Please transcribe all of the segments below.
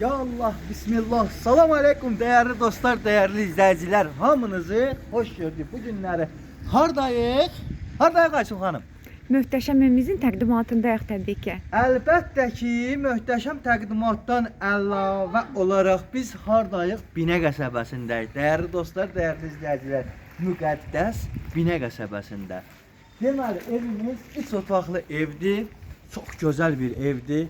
Ya Allah, Bismillah, salam aleyküm değerli dostlar, değerli izleyiciler. Hamınızı hoş gördük. Bu günləri hardayıq? Hardayıq Ayşun xanım? Möhtəşəm evimizin təqdimatındayıq təbii ki. Əlbəttə ki, möhtəşəm təqdimatdan əlavə olaraq biz hardayıq? Binə qəsəbəsindəyik. Değerli dostlar, değerli izleyiciler, müqəddəs Binə qəsəbəsində. Deməli, evimiz 3 otaqlı evdir. Çox gözəl bir evdir.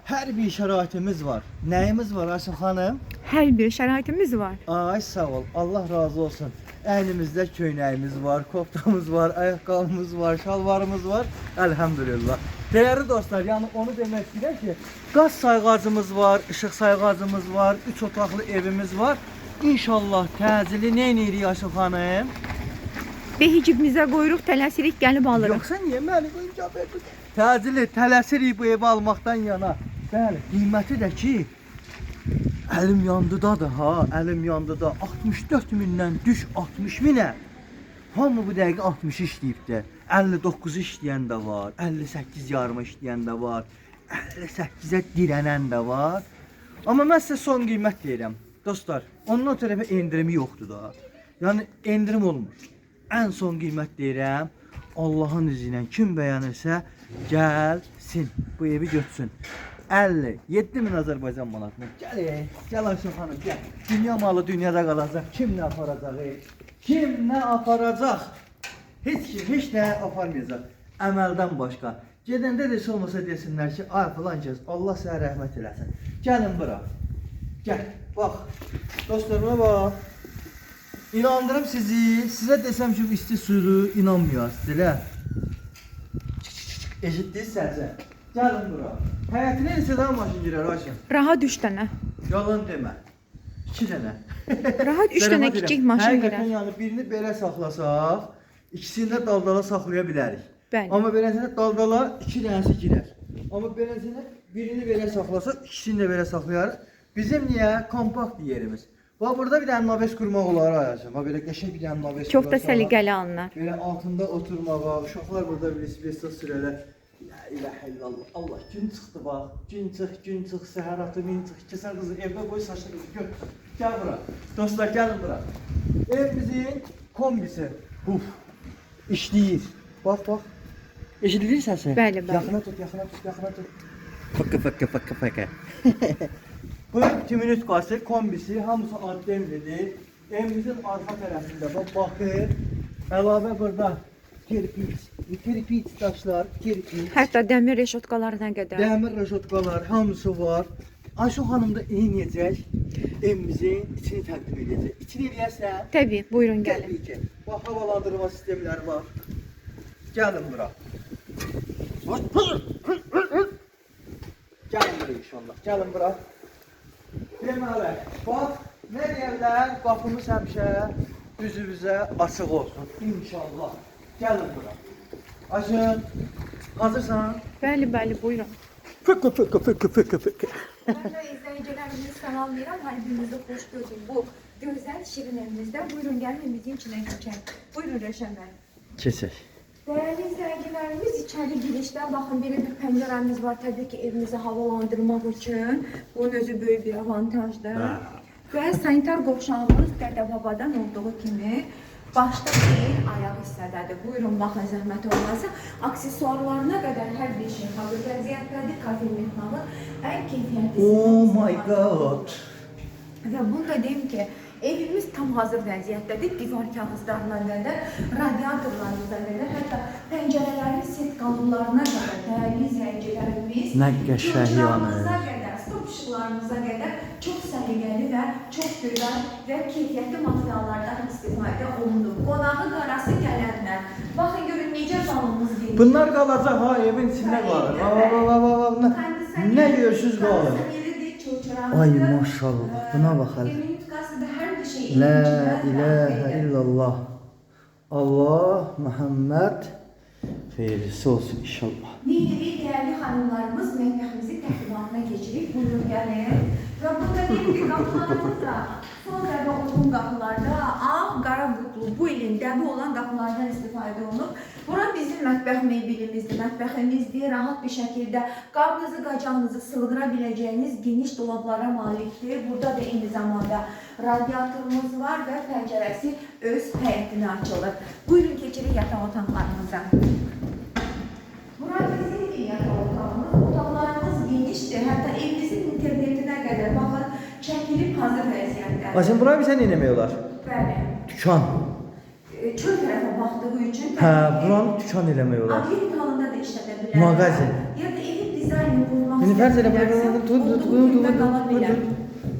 Hər bir şəraitimiz var. Nəyimiz var Ayşun xanım? Hər bir şəraitimiz var. Ay sağ ol. Allah razı olsun. Əlimizdə köynəyimiz var, koftamız var, ayaqqabımız var, şalvarımız var. Elhamdülillah. Değerli dostlar, yani onu demək istəyirəm ki, qaz sayğacımız var, işıq sayğacımız var, 3 otaqlı evimiz var. İnşallah təcili nə edirik Ayşun xanım? Behicibimizə qoyuruq, tələsirik, gəlib alırıq. Yoxsa niyə məni qoyacaq? Təcili tələsirik bu evi almaqdan yana. Bəli, qiyməti də ki, əlim yandıdadır ha, əlim yandıda. 64 mindən düş 60 minə. Hamı bu dəqiqə 60 işləyib də. 59 işləyən də var, 58 yarıma işləyən də var, 58-ə dirənən də var. Amma mən sizə son qiymət deyirəm. Dostlar, ondan tərəfə endirimi yoxdur da. Yəni endirim olmur. Ən son qiymət deyirəm. Allah'ın izniyle kim beğenirse gelsin bu evi götürsün. 57 bin Azerbaycan manatına. Gel Ayşun hanım gel. Dünya malı dünyada kalacak. Kim ne aparacak? Kim ne aparacak? Hiç kim hiç ne aparmayacak. Əməldən başqa. Gedəndə də heç olmasa desinlər ki, ay falan kəs, Allah sənə rəhmət eləsin. Gəlin bura. Gel. Bax. Dostlarıma bax. İnandırım sizi. Size desem ki isti suyu inanmıyorsunuz. Eşitdiniz sənsə. Gəlin bura. Həyətinə neçə dənə maşın girer Ayşun? Rahat 3 dənə. Yalan demə. 2 dənə. Rahat 3 dənə kiçik maşın girer. Həqiqətən yəni birini belə saxlasaq, ikisini də daldala saxlaya bilərik. Bəli. Amma beləsində daldala 2 dənəsi girer. Amma beləsində birini belə saxlasaq, ikisini də belə saxlayarıq. Bizim niyə? Kompakt yerimiz. Bax burada bir dənə naves qurmaq olar ayacım. Bax belə qəşəng bir dənə naves. Çox da səliqəli alınır. Belə altında oturmağa, uşaqlar burada velosipeddə sürərlər. La ilahe illallah. Allah gün çıxdı bax. Gün çıx, səhər atı min çıx. Kəsən qızı evdə qoy saçlı qızı götür. Gəl bura. Dostlar gəlin bura. Evimizin kombisi. Uf. İşləyir. Bax. Eşidilir səsi? Bəli. Yaxına tut. Fıkkı. Bu 2 minut qası kombisi hamısı addemlidir. Evimizin arxa tərəfində baxır. Əlavə burada kirpiç daşlar, kirpiç. Hətta dəmir reşotkalarına qədər. Dəmir reşotkalar hamısı var. Ayşun xanım da eləyəcək. Evimizin içini təqdim edəcək. İçini eləyərsən? Təbii, buyurun gəlin. Təbii ki. Bax, havalandırma sistemləri var. Gəlin bura. Gəlin bura inşallah. Gəlin bura. Deməli, bax, nə deyərlər, qapımız həmişə üzümüzə açıq olsun, inşallah. Gəlin bura. Ayşun, hazırsan? Bəli, buyurun. Fıkkı. Mən də izləyicilərimizi salamlayıram, halbinizi xoş gördüm. Bu gözəl şirin evimizdə. Buyurun, gəlin evimizin içinə keçək. Buyurun Rəşən bəy. Keçək. Değerli izleyicilerimiz, içeri girişten bakın böyle bir penceremiz var. Tabii ki evimizi havalandırmak için. Bunun özü büyük bir avantajdır. Ve sanitar qovşağımız Dədə Babadan olduğu kimi başta değil, ayaq hissədədir. Buyurun, baxın, zəhmət olmazsa. Aksesuarlarına qədər hər bir şey hazır vəziyyətdədir. Kafir mehnalı ən keyfiyyətli. Oh my god. Və bunu da deyim ki, evimiz tam hazır vəziyyətdədir. Divar kağızlarına qədər, radiatorlarımıza qədər, hətta pəncərələrin set qalınlarına qədər, dəyərli izləyicilərimiz, Nə qəşəng yəni. qədər, stop ışıqlarımıza qədər çox səliqəli və çox gözəl və keyfiyyətli materiallardan istifadə olunur. Qonağı qarası gələnlər. Baxın, görün necə zalımız geniş. Bunlar qalacaq ha, evin içində qalır. Nə görürsünüz qalır? Ay maşallah, buna baxalım. La ilahe illallah. Allah Muhammed xeyrisi olsun inşallah. Neydi değerli hanımlarımız mətbəximizi təqdimatına keçirib. Buyurun gəlin. Və burada deyim ki, qapılarımız da son dəfə uyğun qapılarda ağ, qara qutlu, bu ilin dəbi olan qapılardan istifadə olunub. Bura bizim mətbəx meybilimizdir, mətbəximizdir. Rahat bir şəkildə qabınızı, qacağınızı sıldıra biləcəyiniz geniş dolablara malikdir. Burada da eyni zamanda radiatorumuz var və pəncərəsi öz həyətinə açılır. Buyurun keçirik yataq otaqlarımıza. Bura bizim yataq otağımız. Otaqlarımız genişdir. Hətta evimizin internetinə qədər baxın, çəkilib hazır vəziyyətdə. Aşkım bura bir sən eləmək olar? Bəli. Dükan. Çöl tərəfə baxdığı üçün Buranı dükan eləmək olar. obyekt halında da işlədə bilər. Mağazin. Ya da evin dizaynını qurmaq İndi fərz elə olduğu gündə qala bilər.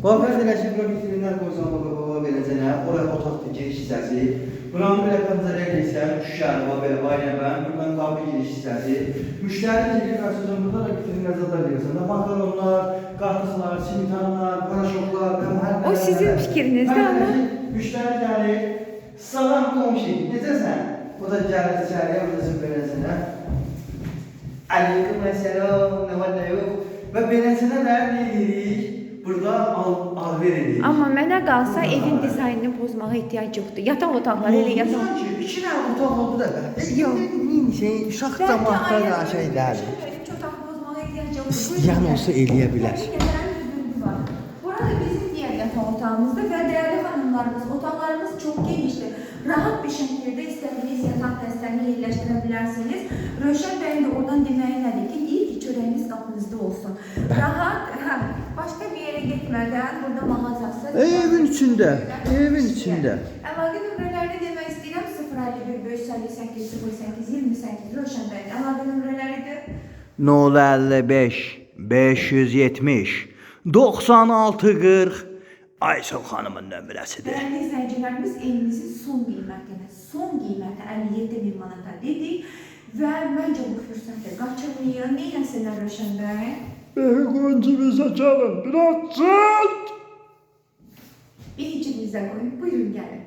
Bax, fərz elə ki, bura vitrinlər qoysan, baba beləcənə, oraya otaqda giriş hissəsi, buranın belə pəncərə girsən, şüşəli, belə ayrəbən, buradan qapı giriş hissəsi, müştəri girir, qarşıdan burada da vitrinlər zada verirsən, makaronlar, qatıqlar, simitanlar, paraşoklar, O sizin fikrinizdə amma müştəri gəlir, salam qonşu, necəsən? O da gəlir içəriyə, orada beləcənə. Aleyküm əsəlam, nə var nə yox. Və beləcənə də nə edirik? Burada alver edirik. amma mənə qalsa evin dizaynını pozmağa ehtiyac yoxdur. Yataq otaqları elə yataq. Sanki iki dənə otaq oldu da belə. Yox. Şey, uşaq cəmaatda da şeylərdir. Üç otaq pozmağa ehtiyac yoxdur. İstəyən olsa eləyə bilər. Burada bizim diğer yataq otağımızda və dəyərli xanımlarımız, otaqlarımız çox genişdir. Rahat bir şəkildə istədiyiniz yataq dəstəni yerləşdirə bilərsiniz. Rövşən bəyin də oradan deməyi nədir ki, deyir ki, çörəyiniz qapınızda olsun. Rahat, başqa bir yerə getmədən burada mağazası. Evin içində, evin içində. Əlaqə nömrələrini demək istəyirəm 051 558 08 28 Rövşən bəyin əlaqə nömrələridir. 055 570 9640 Ayşə xanımın nömrəsidir. Dəyərli izləyicilərimiz evimizin son qiyməti 57.000 manata dedik və məncə bu fürsəti qaçırmayın. Neynəsinlər Rövşən bəy? Qoncumuza gəlin, biraz çət! Bir cibinizə qoyun, buyurun gəlin.